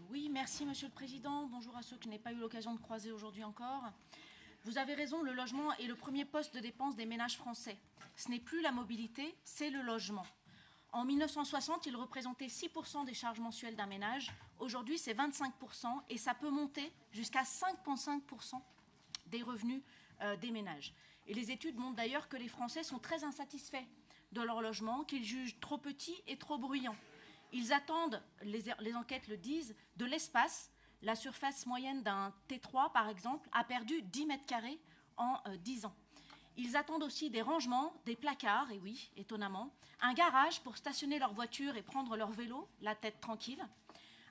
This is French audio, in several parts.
Oui, merci Monsieur le Président. Bonjour à ceux que je n'ai pas eu l'occasion de croiser aujourd'hui encore. Vous avez raison, le logement est le premier poste de dépense des ménages français. Ce n'est plus la mobilité, c'est le logement. En 1960, il représentait 6% des charges mensuelles d'un ménage. Aujourd'hui, c'est 25% et ça peut monter jusqu'à 5,5% des revenus des ménages. Et les études montrent d'ailleurs que les Français sont très insatisfaits de leur logement, qu'ils jugent trop petit et trop bruyant. Ils attendent, les enquêtes le disent, de l'espace. La surface moyenne d'un T3, par exemple, a perdu 10 mètres carrés en 10 ans. Ils attendent aussi des rangements, des placards, et oui, étonnamment, un garage pour stationner leur voiture et prendre leur vélo, la tête tranquille,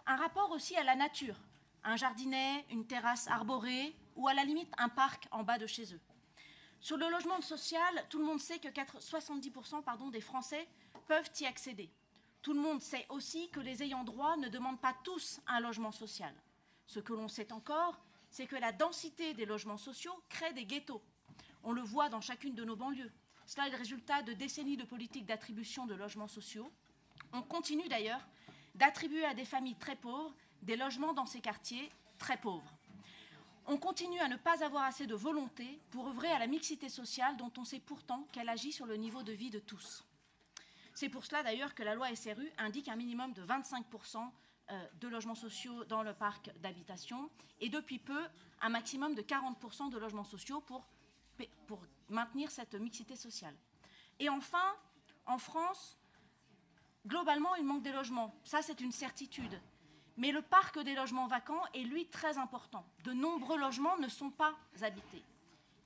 un rapport aussi à la nature, un jardinet, une terrasse arborée ou à la limite un parc en bas de chez eux. Sur le logement social, tout le monde sait que 70% des Français peuvent y accéder. Tout le monde sait aussi que les ayants droit ne demandent pas tous un logement social. Ce que l'on sait encore, c'est que la densité des logements sociaux crée des ghettos. On le voit dans chacune de nos banlieues. Cela est le résultat de décennies de politiques d'attribution de logements sociaux. On continue d'ailleurs d'attribuer à des familles très pauvres des logements dans ces quartiers très pauvres. On continue à ne pas avoir assez de volonté pour œuvrer à la mixité sociale dont on sait pourtant qu'elle agit sur le niveau de vie de tous. C'est pour cela d'ailleurs que la loi SRU indique un minimum de 25% de logements sociaux dans le parc d'habitation et depuis peu un maximum de 40% de logements sociaux pour maintenir cette mixité sociale. Et enfin, en France, globalement, il manque des logements. Ça, c'est une certitude. Mais le parc des logements vacants est, lui, très important. De nombreux logements ne sont pas habités.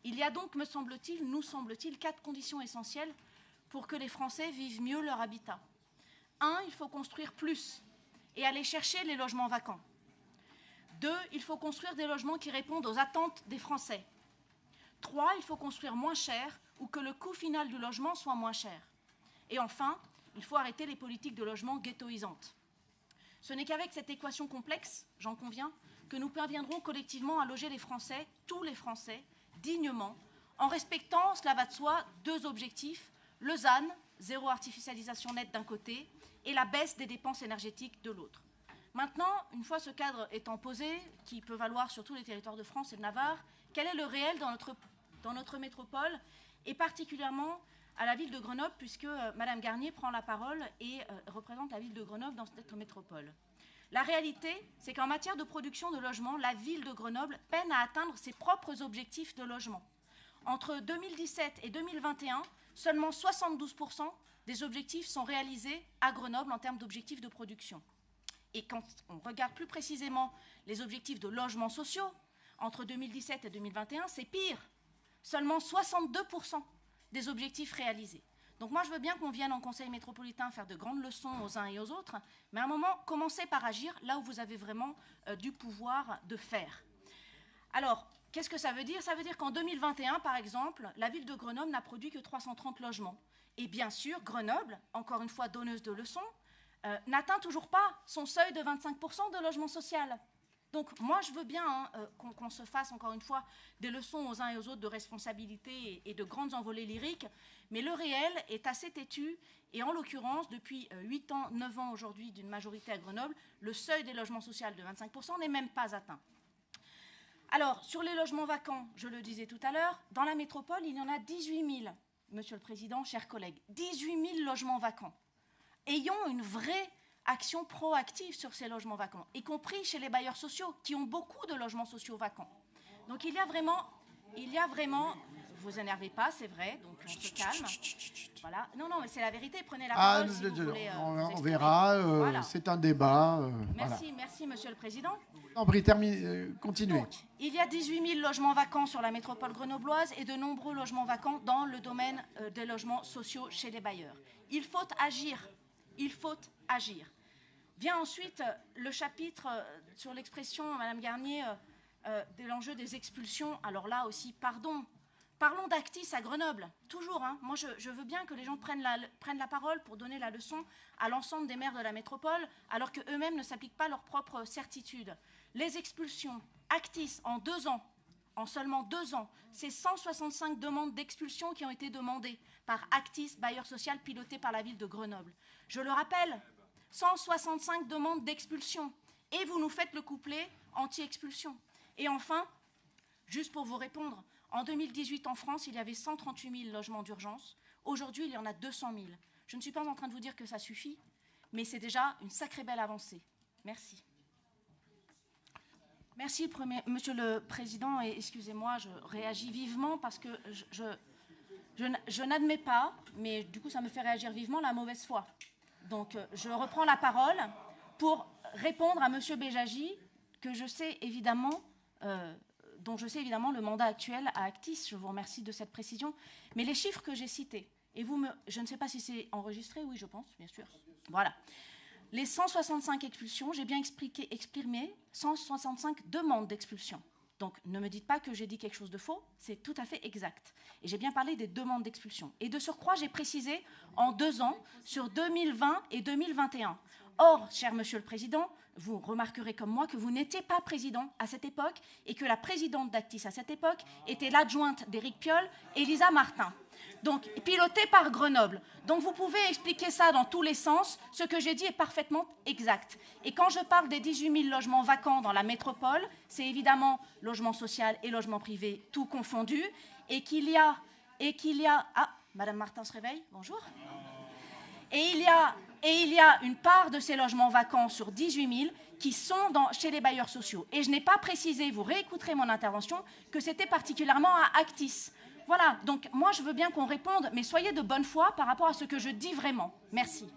Il y a donc, nous semble-t-il, 4 conditions essentielles pour que les Français vivent mieux leur habitat. 1, il faut construire plus et aller chercher les logements vacants. 2, il faut construire des logements qui répondent aux attentes des Français. 3, il faut construire moins cher ou que le coût final du logement soit moins cher. Et enfin, il faut arrêter les politiques de logement ghettoisantes. Ce n'est qu'avec cette équation complexe, j'en conviens, que nous parviendrons collectivement à loger les Français, tous les Français, dignement, en respectant, cela va de soi, 2 objectifs, le ZAN, zéro artificialisation nette d'un côté, et la baisse des dépenses énergétiques de l'autre. Maintenant, une fois ce cadre étant posé, qui peut valoir sur tous les territoires de France et de Navarre, quel est le réel dans notre métropole, et particulièrement à la ville de Grenoble, puisque Madame Garnier prend la parole et représente la ville de Grenoble dans cette métropole. La réalité, c'est qu'en matière de production de logements, la ville de Grenoble peine à atteindre ses propres objectifs de logement. Entre 2017 et 2021, seulement 72% des objectifs sont réalisés à Grenoble en termes d'objectifs de production. Et quand on regarde plus précisément les objectifs de logements sociaux, entre 2017 et 2021, c'est pire. Seulement 62% des objectifs réalisés. Donc moi, je veux bien qu'on vienne en conseil métropolitain faire de grandes leçons aux uns et aux autres, mais à un moment, commencez par agir là où vous avez vraiment du pouvoir de faire. Alors, qu'est-ce que ça veut dire? Ça veut dire qu'en 2021, par exemple, la ville de Grenoble n'a produit que 330 logements. Et bien sûr, Grenoble, encore une fois donneuse de leçons, n'atteint toujours pas son seuil de 25% de logement social. Donc moi, je veux bien qu'on se fasse, encore une fois, des leçons aux uns et aux autres de responsabilité et de grandes envolées lyriques, mais le réel est assez têtu, et en l'occurrence, depuis 8 ans, 9 ans aujourd'hui d'une majorité à Grenoble, le seuil des logements sociaux de 25% n'est même pas atteint. Alors, sur les logements vacants, je le disais tout à l'heure, dans la métropole, il y en a 18 000, Monsieur le Président, chers collègues, 18 000 logements vacants. Ayons une vraie action proactive sur ces logements vacants, y compris chez les bailleurs sociaux, qui ont beaucoup de logements sociaux vacants. Donc il y a vraiment, vous énervez pas, c'est vrai, donc on se calme. Voilà. Non, mais c'est la vérité, prenez la parole si vous voulez. On verra, voilà. C'est un débat. Merci, Monsieur le Président. Non, continuez. Donc, il y a 18 000 logements vacants sur la métropole grenobloise et de nombreux logements vacants dans le domaine des logements sociaux chez les bailleurs. Il faut agir. Il faut agir. Vient ensuite le chapitre sur l'expression, Madame Garnier, de l'enjeu des expulsions. Alors là aussi, parlons d'Actis à Grenoble, toujours. Moi, je veux bien que les gens prennent la parole pour donner la leçon à l'ensemble des maires de la métropole, alors qu'eux-mêmes ne s'appliquent pas leurs propres certitudes. Les expulsions, Actis, en seulement 2 ans, c'est 165 demandes d'expulsion qui ont été demandées par Actis, bailleur social piloté par la ville de Grenoble. Je le rappelle, 165 demandes d'expulsion. et vous nous faites le couplet anti-expulsion. Et enfin, juste pour vous répondre, en 2018 en France, il y avait 138 000 logements d'urgence. Aujourd'hui, il y en a 200 000. Je ne suis pas en train de vous dire que ça suffit, mais c'est déjà une sacrée belle avancée. Merci. Merci, Monsieur le Président, et excusez-moi, je réagis vivement parce que je n'admets pas, mais du coup ça me fait réagir vivement, la mauvaise foi. Donc je reprends la parole pour répondre à Monsieur Bejaji, que je sais évidemment, dont je sais évidemment le mandat actuel à Actis. Je vous remercie de cette précision. Mais les chiffres que j'ai cités, et je ne sais pas si c'est enregistré, oui je pense, bien sûr. Voilà. Les 165 expulsions, j'ai bien exprimé 165 demandes d'expulsion. Donc, ne me dites pas que j'ai dit quelque chose de faux, c'est tout à fait exact. Et j'ai bien parlé des demandes d'expulsion. Et de surcroît, j'ai précisé en 2 ans, sur 2020 et 2021. Or, cher Monsieur le Président, vous remarquerez comme moi que vous n'étiez pas président à cette époque et que la présidente d'Actis à cette époque était l'adjointe d'Éric Piolle, Elisa Martin. Donc, pilotée par Grenoble. Donc, vous pouvez expliquer ça dans tous les sens. Ce que j'ai dit est parfaitement exact. Et quand je parle des 18 000 logements vacants dans la métropole, c'est évidemment logement social et logement privé, tout confondu. Et qu'il y a... Ah, Madame Martin se réveille, bonjour. Et il y a une part de ces logements vacants sur 18 000 qui sont chez les bailleurs sociaux. Et je n'ai pas précisé, vous réécouterez mon intervention, que c'était particulièrement à Actis. Voilà, donc moi je veux bien qu'on réponde, mais soyez de bonne foi par rapport à ce que je dis vraiment. Merci.